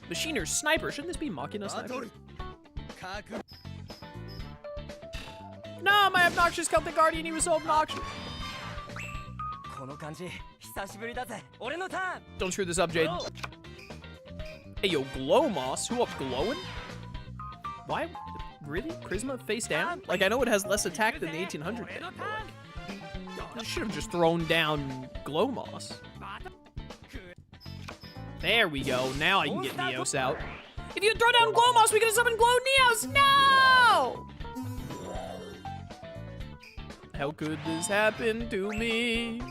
Machiner Sniper. Shouldn't this be Machina Sniper? No, my obnoxious Celtic Guardian, he was so obnoxious. Don't screw this up, Jaden. Hey, yo, Glow Moss. Who up glowing? Why? Really? Prisma face down? Like, I know it has less attack than the 1800 thing, but like, I should have just thrown down Glow Moss. There we go. Now I can get Neos out. If you throw down Glow Moss, we could have summoned Glow Neos. No! How could this happen to me?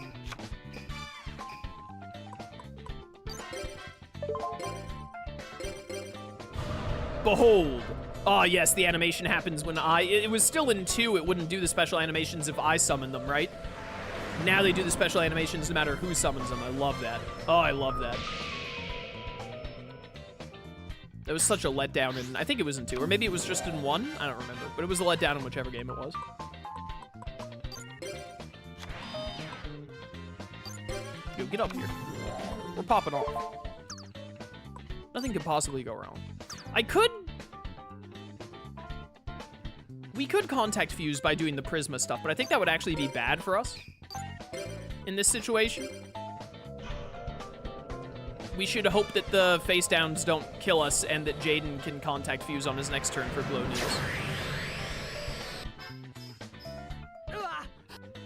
Behold. Oh, yes, the animation happens when it was still in 2, it wouldn't do the special animations if I summoned them, right? Now they do the special animations no matter who summons them. I love that. Oh, I love that. It was such a letdown in, I think it was in 2, or maybe it was just in 1? I don't remember, but it was a letdown in whichever game it was. Yo, get up here. We're popping off. Nothing could possibly go wrong. We could contact Fuse by doing the Prisma stuff, but I think that would actually be bad for us in this situation. We should hope that the face downs don't kill us and that Jaden can contact Fuse on his next turn for Glow Neos.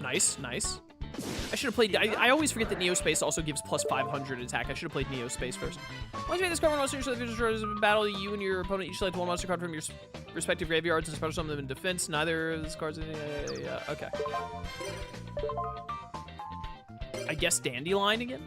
Nice, nice. I should have played, I always forget that Neo Space also gives plus 500 attack. I should have played Neo Space first. Once you make this card, one monster, usually if you in battle, you and your opponent each select one monster card from your respective graveyards and special summon them in defense. Neither of these cards, okay. I guess Dandelion again?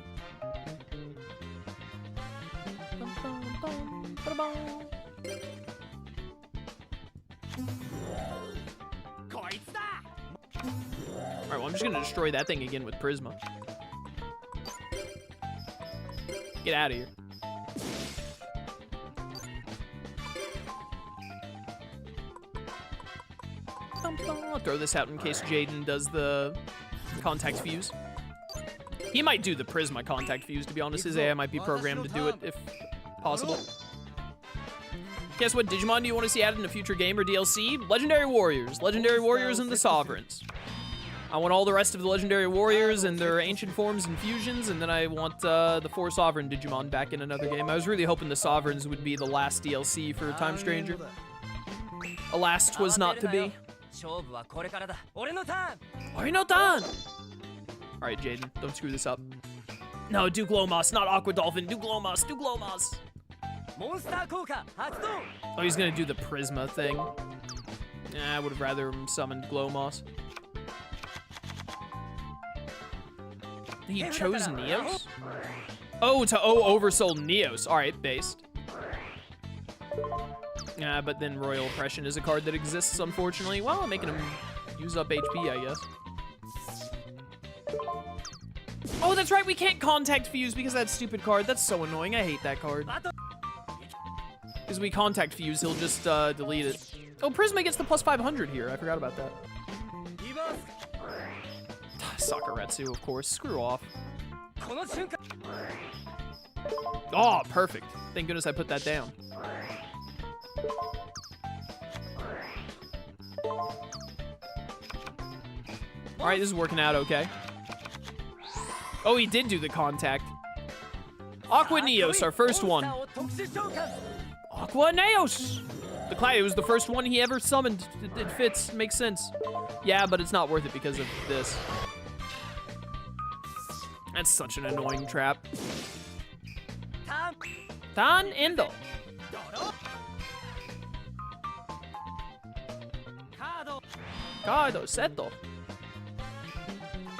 Alright, well, I'm just gonna destroy that thing again with Prisma. Get out of here. I'll throw this out in case Jaden does the contact fuse. He might do the Prisma contact fuse, to be honest. His AI might be programmed to do it if possible. Guess what Digimon do you want to see added in a future game or DLC? Legendary Warriors. Legendary Warriors and the Sovereigns. I want all the rest of the Legendary Warriors and their ancient forms and fusions, and then I want the 4 Sovereign Digimon back in another game. I was really hoping the Sovereigns would be the last DLC for Time Stranger. Alas, 'twas not to be. Orinotan! Alright, Jaden, don't screw this up. No, do Glomoss, not Aqua Dolphin. Do Glomoss, do Glomoss. Oh, he's gonna do the Prisma thing. I would have rather him summoned Glomoss. He chose Neos? Oh, to oversold Neos. Alright, based. Yeah, but then Royal Oppression is a card that exists, unfortunately. Well, I'm making him use up HP, I guess. Oh, that's right, we can't contact Fuse because of that stupid card. That's so annoying. I hate that card. Because we contact Fuse, he'll just delete it. Oh, Prisma gets the plus 500 here. I forgot about that. Sakuretsu, of course. Screw off. Oh, perfect. Thank goodness I put that down. Alright, this is working out okay. Oh, he did do the contact. Aqua Neos, our first one. Aqua Neos! It was the first one he ever summoned. It fits, makes sense. Yeah, but it's not worth it because of this. That's such an annoying trap. Tan Endo. Kado Seto.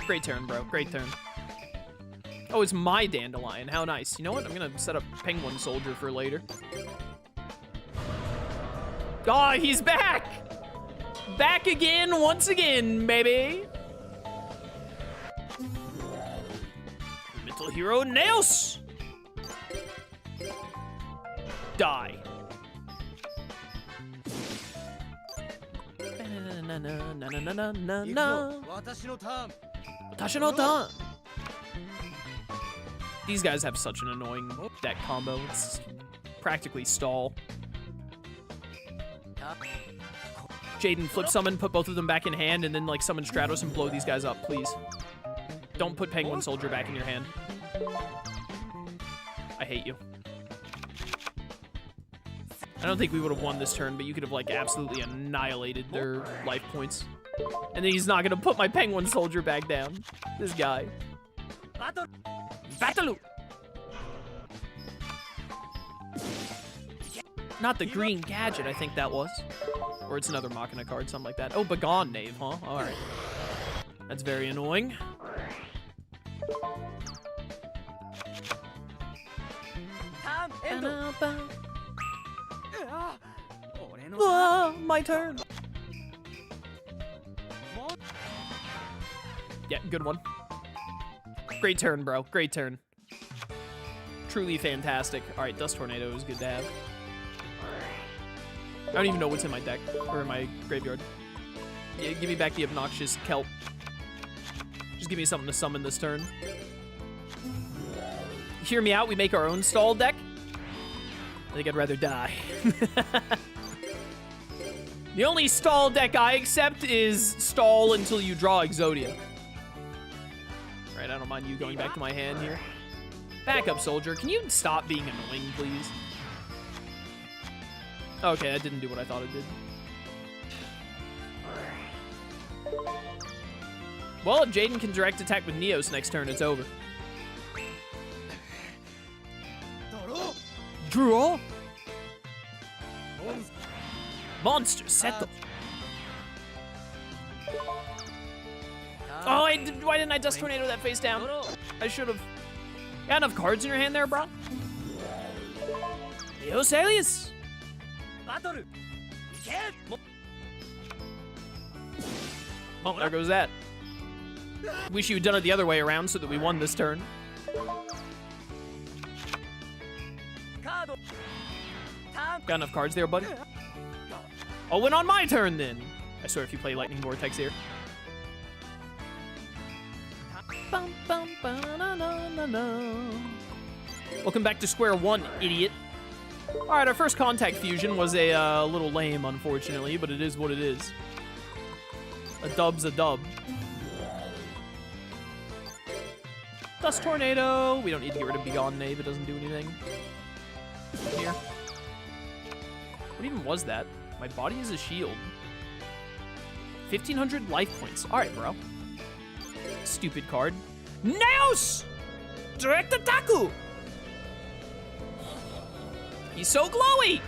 Great turn, bro. Great turn. Oh, it's my Dandelion. How nice. You know what? I'm gonna set up Penguin Soldier for later. Oh, he's back! Back again, once again, baby! Mental Hero Nails! Die. These guys have such an annoying deck combo. It's practically stall. Jaden, flip summon, put both of them back in hand, and then like summon Stratos and blow these guys up, please. Don't put Penguin Soldier back in your hand. I hate you. I don't think we would have won this turn, but you could have like absolutely annihilated their life points. And then he's not gonna put my Penguin Soldier back down. This guy. Battle! Not the green gadget, I think that was. Or it's another Machina card, something like that. Oh, Begone Knave, huh? Alright. That's very annoying. My turn. Yeah, good one. Great turn, bro. Great turn. Truly fantastic. Alright, Dust Tornado is good to have. I don't even know what's in my deck, or in my graveyard. Yeah, give me back the obnoxious kelp. Just give me something to summon this turn. Hear me out, we make our own stall deck? I think I'd rather die. The only stall deck I accept is stall until you draw Exodia. Right, I don't mind you going back to my hand here. Backup Soldier, can you stop being annoying, please? Okay, that didn't do what I thought it did. Well, if Jaden can direct attack with Neos next turn, it's over. Draw. Monster, settle. Oh, why didn't I Dust Tornado that face down? I should have. Got enough cards in your hand there, bro? Neos Alias. Oh, there goes that. Wish you had done it the other way around so that we won this turn. Got enough cards there, buddy? I'll win on my turn, then. I swear if you play Lightning Vortex here. Welcome back to square one, idiot. Alright, our first contact fusion was a little lame, unfortunately, but it is what it is. A dub's a dub. Dust Tornado. We don't need to get rid of Begone Knave. It doesn't do anything. Here. What even was that? My body is a shield. 1,500 life points. Alright, bro. Stupid card. Naos! Direct Attack! He's so glowy!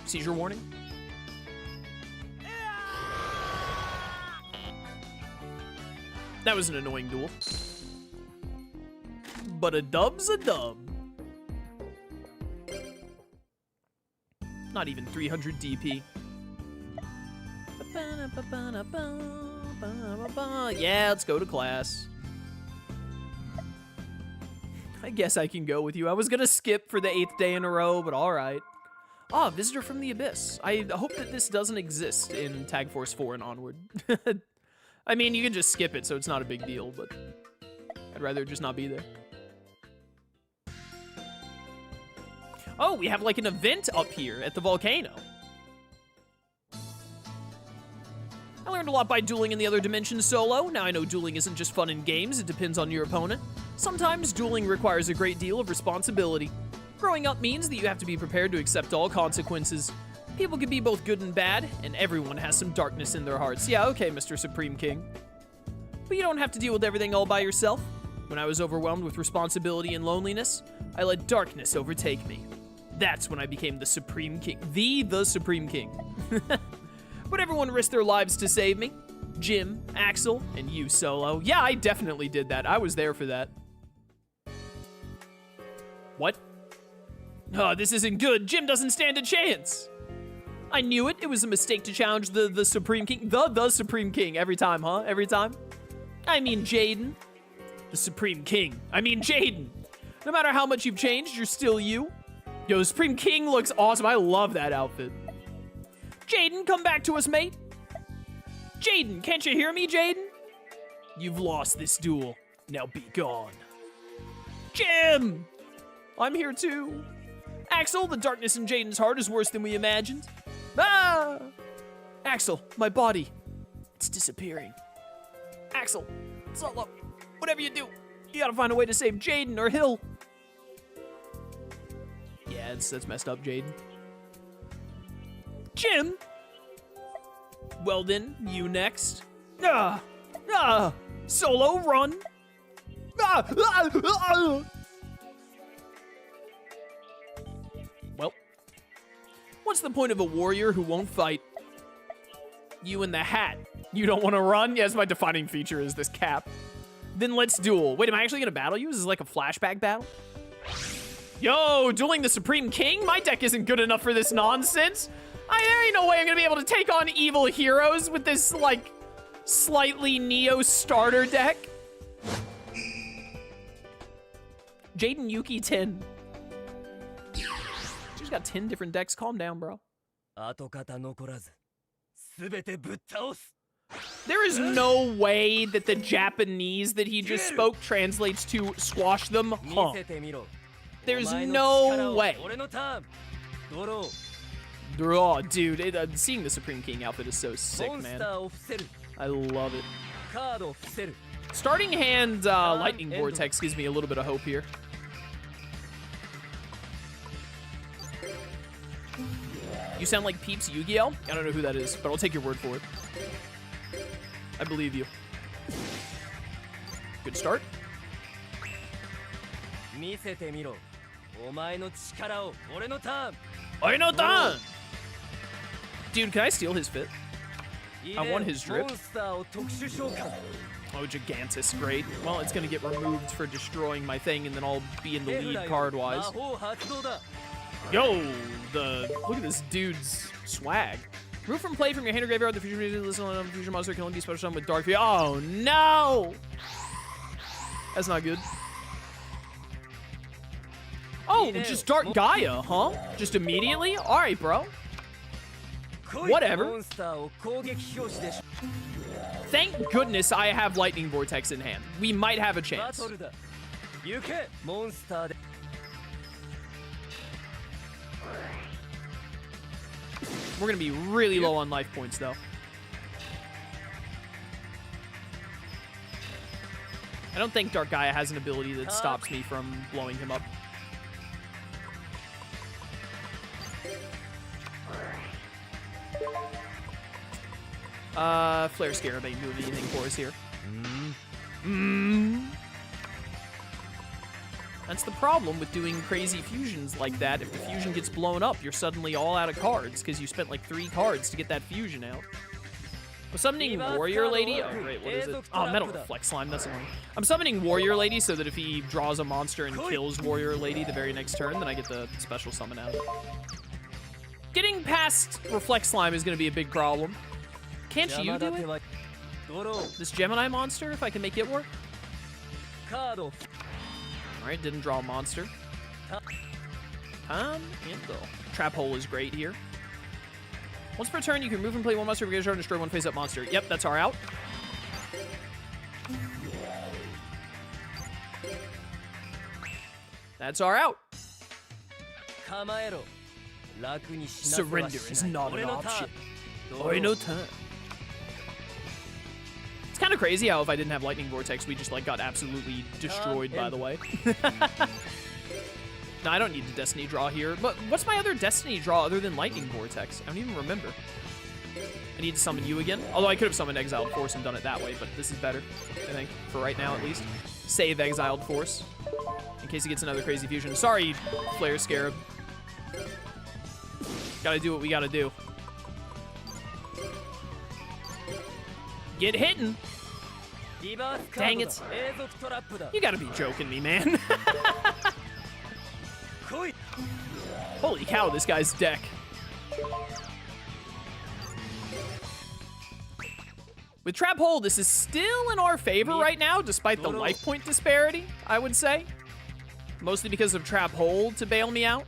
Seizure warning. That was an annoying duel. But a dub's a dub. Not even 300 DP. Yeah, let's go to class. I guess I can go with you. I was gonna skip for the 8th day in a row, but alright. Ah, Visitor from the Abyss. I hope that this doesn't exist in Tag Force 4 and onward. I mean, you can just skip it, so it's not a big deal, but I'd rather just not be there. Oh, we have like an event up here at the volcano. I learned a lot by dueling in the other dimensions solo. Now I know dueling isn't just fun in games, it depends on your opponent. Sometimes dueling requires a great deal of responsibility. Growing up means that you have to be prepared to accept all consequences. People can be both good and bad, and everyone has some darkness in their hearts. Yeah, okay, Mr. Supreme King. But you don't have to deal with everything all by yourself. When I was overwhelmed with responsibility and loneliness, I let darkness overtake me. That's when I became the Supreme King. The Supreme King. But everyone risked their lives to save me. Jim, Axel, and you, Solo. Yeah, I definitely did that. I was there for that. What? Oh, this isn't good. Jim doesn't stand a chance. I knew it. It was a mistake to challenge the Supreme King. The Supreme King. Every time, huh? Every time? I mean Jaden. The Supreme King. I mean Jaden. No matter how much you've changed, you're still you. Yo, Supreme King looks awesome. I love that outfit. Jaden, come back to us, mate. Jaden, can't you hear me, Jaden? You've lost this duel. Now be gone. Jim! I'm here too. Axel, the darkness in Jaden's heart is worse than we imagined. Ah! Axel, my body. It's disappearing. Axel, Solo, whatever you do, you gotta find a way to save Jaden or he'll... Yeah, that's messed up, Jaden. Jim! Well then, you next. Solo, run! Well, what's the point of a warrior who won't fight? You in the hat. You don't want to run? Yes, my defining feature is this cap. Then let's duel. Wait, am I actually gonna battle you? Is this like a flashback battle? Yo, dueling the Supreme King? My deck isn't good enough for this nonsense. There ain't no way I'm gonna be able to take on evil heroes with this, like, slightly Neo starter deck. Jaden Yuki 10. She's got 10 different decks. Calm down, bro. There is no way that the Japanese that he just spoke translates to squash them, huh? There's no way. Oh, dude, seeing the Supreme King outfit is so sick, man. I love it. Starting hand Lightning Vortex gives me a little bit of hope here. You sound like Peeps Yu-Gi-Oh? I don't know who that is, but I'll take your word for it. I believe you. Good start. Oino-tan! Dude, can I steal his fit? I want his drip. Oh, Gigantus, great. Well, it's gonna get removed for destroying my thing, and then I'll be in the lead card-wise. Yo, look at this dude's swag. Remove from play from your hand or graveyard the fusion music, listen on a fusion monster can only be special summon with Dark Fury. Oh no! That's not good. Oh, just Dark Gaia, huh? Just immediately? Alright, bro. Whatever. Thank goodness I have Lightning Vortex in hand. We might have a chance. We're gonna be really low on life points, though. I don't think Dark Gaia has an ability that stops me from blowing him up. Flare Scarab ain't doing anything for us here. That's the problem with doing crazy fusions like that. If the fusion gets blown up, you're suddenly all out of cards because you spent like 3 cards to get that fusion out. I'm summoning Warrior Lady. Oh, great. What is it? Oh, Metal Reflex Slime. That's annoying. I'm summoning Warrior Lady so that if he draws a monster and kills Warrior Lady the very next turn, then I get the special summon out. Getting past Reflex Slime is going to be a big problem. Can't you do it? This Gemini monster, if I can make it work? Alright, didn't draw a monster. Trap Hole is great here. Once per turn, you can move and play one monster, and destroy one face-up monster. Yep, that's our out. That's our out. Surrender is not an option. Oino-tan. It's kind of crazy how if I didn't have Lightning Vortex, we just like got absolutely destroyed, by the way. No, I don't need the Destiny draw here. But what's my other Destiny draw other than Lightning Vortex? I don't even remember. I need to summon you again. Although I could have summoned Exiled Force and done it that way, but this is better, I think, for right now at least. Save Exiled Force in case he gets another crazy fusion. Sorry, Flare Scarab. Gotta do what we gotta do. Get hitting. Dang it. You gotta be joking me, man. Holy cow, this guy's deck. With Trap Hole, this is still in our favor right now, despite the life point disparity, I would say. Mostly because of Trap Hole to bail me out.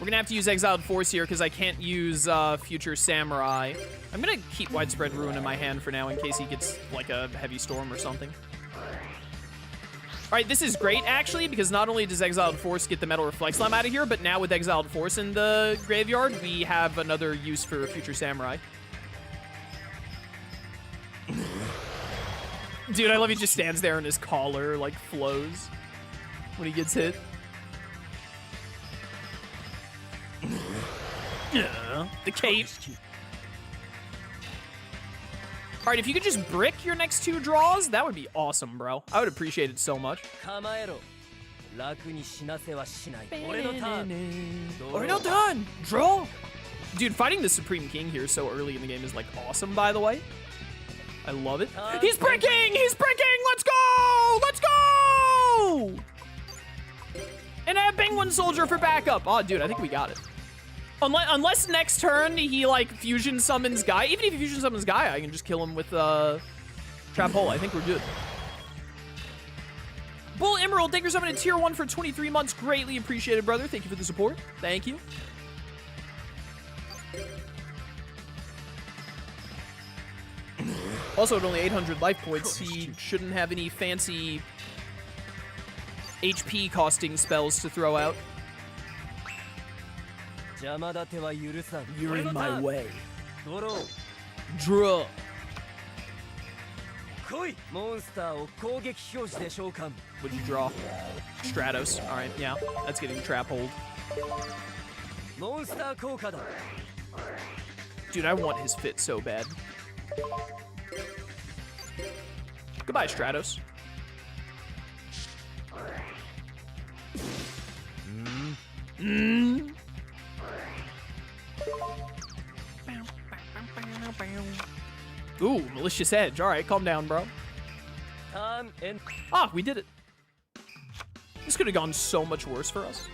We're gonna have to use Exiled Force here because I can't use Future Samurai. I'm gonna keep Widespread Ruin in my hand for now in case he gets like a Heavy Storm or something. All right, this is great actually because not only does Exiled Force get the Metal Reflect Slam out of here, but now with Exiled Force in the graveyard, we have another use for Future Samurai. Dude, I love he just stands there and his collar like flows when he gets hit. Yeah, the cape. All right, if you could just brick your next 2 draws, that would be awesome, bro. I would appreciate it so much. Done. Draw. Dude, fighting the Supreme King here so early in the game is like awesome, by the way. I love it. He's bricking! He's bricking! Let's go! Let's go! And I have Penguin Soldier for backup. Oh, dude, I think we got it. Unless next turn he like fusion summons Guy. Even if he fusion summons Guy, I can just kill him with Trap Hole. I think we're good. Bull Emerald, thank you for summoning tier 1 for 23 months. Greatly appreciated, brother. Thank you for the support. Thank you. Also, at only 800 life points, he shouldn't have any fancy HP costing spells to throw out. You're in my way. Draw. What'd you draw? Stratos. Alright, yeah. That's getting Trap Hold. Dude, I want his fit so bad. Goodbye, Stratos. Ooh, Malicious Edge. All right, calm down, bro. Ah, we did it. This could have gone so much worse for us.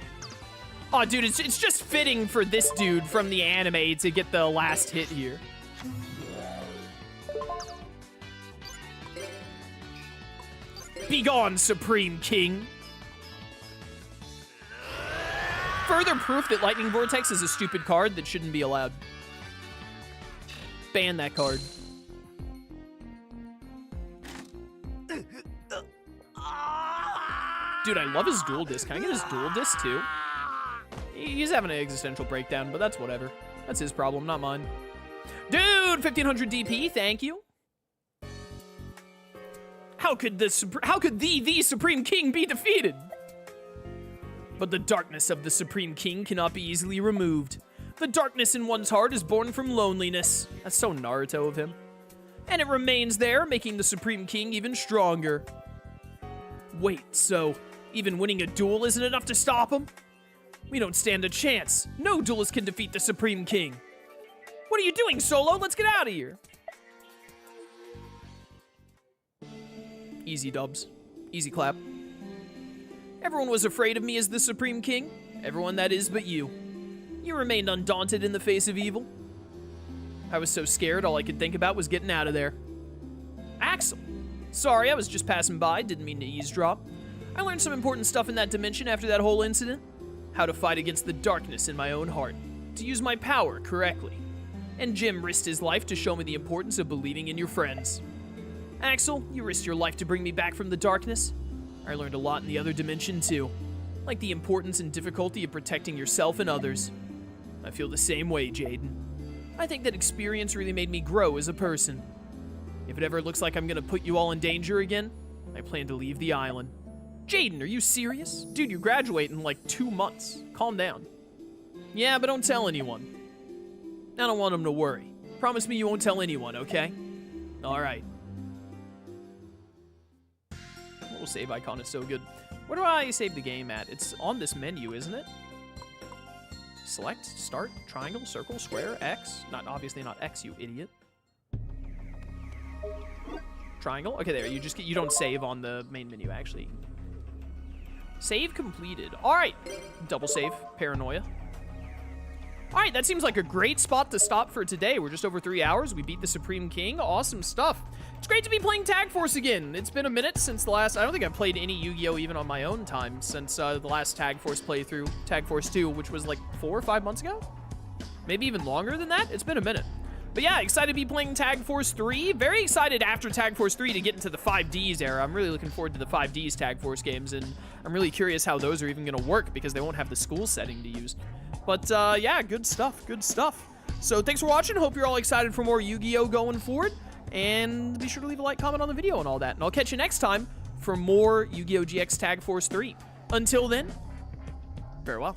Oh, dude, it's just fitting for this dude from the anime to get the last hit here. Be gone, Supreme King. Further proof that Lightning Vortex is a stupid card that shouldn't be allowed. Ban that card. Dude, I love his dual disc. Can I get his dual disc too? He's having an existential breakdown, but that's whatever. That's his problem, not mine. Dude, 1500 DP, thank you. How could the Supreme King be defeated? But the darkness of the Supreme King cannot be easily removed. The darkness in one's heart is born from loneliness. That's so Naruto of him. And it remains there, making the Supreme King even stronger. Wait, so even winning a duel isn't enough to stop him? We don't stand a chance. No duelist can defeat the Supreme King. What are you doing, Solo? Let's get out of here. Easy dubs. Easy clap. Everyone was afraid of me as the Supreme King. Everyone that is but you. You remained undaunted in the face of evil. I was so scared, all I could think about was getting out of there. Axel. Sorry, I was just passing by, didn't mean to eavesdrop. I learned some important stuff in that dimension after that whole incident. How to fight against the darkness in my own heart. To use my power correctly. And Jim risked his life to show me the importance of believing in your friends. Axel, you risked your life to bring me back from the darkness. I learned a lot in the other dimension too. Like the importance and difficulty of protecting yourself and others. I feel the same way, Jaden. I think that experience really made me grow as a person. If it ever looks like I'm gonna put you all in danger again, I plan to leave the island. Jaden, are you serious? Dude, you graduate in like 2 months. Calm down. Yeah, but don't tell anyone. I don't want them to worry. Promise me you won't tell anyone, okay? Alright. Little save icon is so good. Where do I save the game at? It's on this menu, isn't it? Select, start, triangle, circle, square, X. Obviously not X, you idiot. Triangle? Okay, there. You don't save on the main menu, actually. Save completed. All right. Double save. Paranoia. All right, that seems like a great spot to stop for today. We're just over 3 hours. We beat the Supreme King. Awesome stuff. It's great to be playing Tag Force again. It's been a minute since the last... I don't think I've played any Yu-Gi-Oh! Even on my own time since the last Tag Force playthrough, Tag Force 2, which was like 4 or 5 months ago? Maybe even longer than that? It's been a minute. But yeah, excited to be playing Tag Force 3. Very excited after Tag Force 3 to get into the 5Ds era. I'm really looking forward to the 5Ds Tag Force games, and I'm really curious how those are even going to work because they won't have the school setting to use. But yeah, good stuff, good stuff. So thanks for watching. Hope you're all excited for more Yu-Gi-Oh! Going forward. And be sure to leave a like, comment on the video and all that. And I'll catch you next time for more Yu-Gi-Oh! GX Tag Force 3. Until then, farewell.